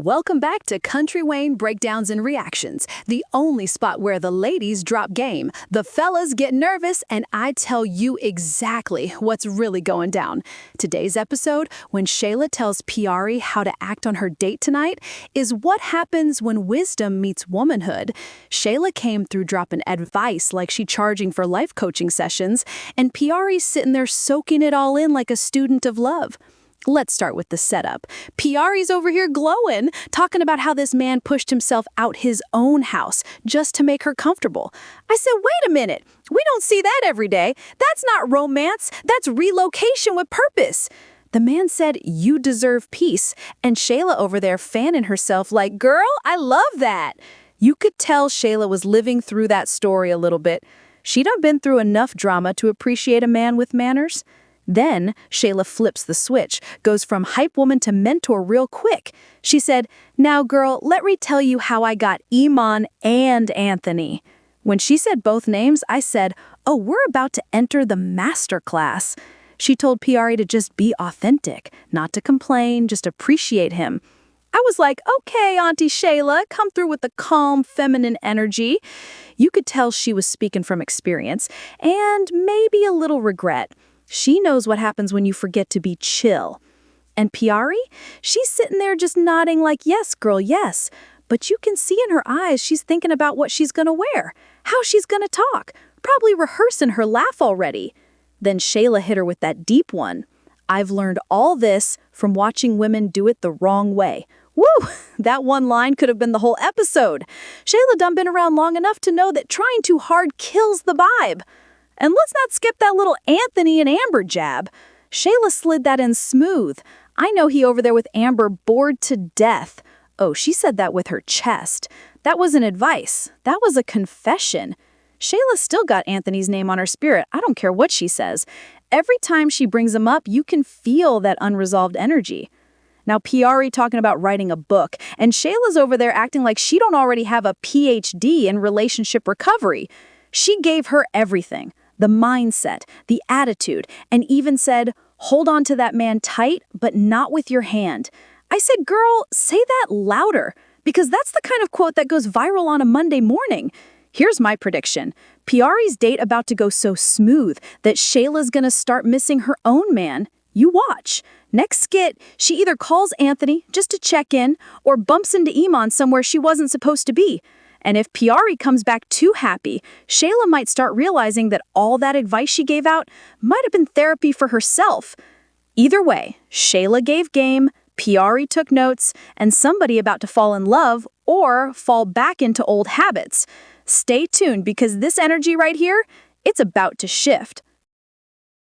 Welcome back to Kountry Wayne Breakdowns and Reactions, the only spot where the ladies drop game, the fellas get nervous, and I tell you exactly what's really going down. Today's episode, when Shayla tells Piarry how to act on her date tonight, is what happens when wisdom meets womanhood. Shayla came through dropping advice like she charging for life coaching sessions, and Piarry's sitting there soaking it all in like a student of love. Let's start with the setup. Piarry's over here glowing, talking about how this man pushed himself out his own house just to make her comfortable. I said, wait a minute, we don't see that every day. That's not romance, that's relocation with purpose. The man said, you deserve peace, and Shayla over there fanning herself like, girl, I love that. You could tell Shayla was living through that story a little bit. She'd done been through enough drama to appreciate a man with manners. Then, Shayla flips the switch, goes from hype woman to mentor real quick. She said, now girl, let me tell you how I got Iman and Anthony. When she said both names, I said, oh, we're about to enter the masterclass. She told Piarry to just be authentic, not to complain, just appreciate him. I was like, okay, Auntie Shayla, come through with the calm, feminine energy. You could tell she was speaking from experience, and maybe a little regret. She knows what happens when you forget to be chill. And Piarry? She's sitting there just nodding like, yes, girl, yes. But you can see in her eyes she's thinking about what she's gonna wear, how she's gonna talk, probably rehearsing her laugh already. Then Shayla hit her with that deep one. I've learned all this from watching women do it the wrong way. Woo! That one line could have been the whole episode. Shayla done been around long enough to know that trying too hard kills the vibe. And let's not skip that little Anthony and Amber jab. Shayla slid that in smooth. I know he over there with Amber bored to death. Oh, she said that with her chest. That wasn't advice. That was a confession. Shayla still got Anthony's name on her spirit. I don't care what she says. Every time she brings him up, you can feel that unresolved energy. Now, Piarry talking about writing a book, and Shayla's over there acting like she don't already have a PhD in relationship recovery. She gave her everything. The mindset, the attitude, and even said, hold on to that man tight, but not with your hand. I said, girl, say that louder, because that's the kind of quote that goes viral on a Monday morning. Here's my prediction. Piarry's date about to go so smooth that Shayla's gonna start missing her own man. You watch. Next skit, she either calls Anthony just to check in or bumps into Iman somewhere she wasn't supposed to be. And if Piarry comes back too happy, Shayla might start realizing that all that advice she gave out might have been therapy for herself. Either way, Shayla gave game, Piarry took notes, and somebody about to fall in love or fall back into old habits. Stay tuned because this energy right here, it's about to shift.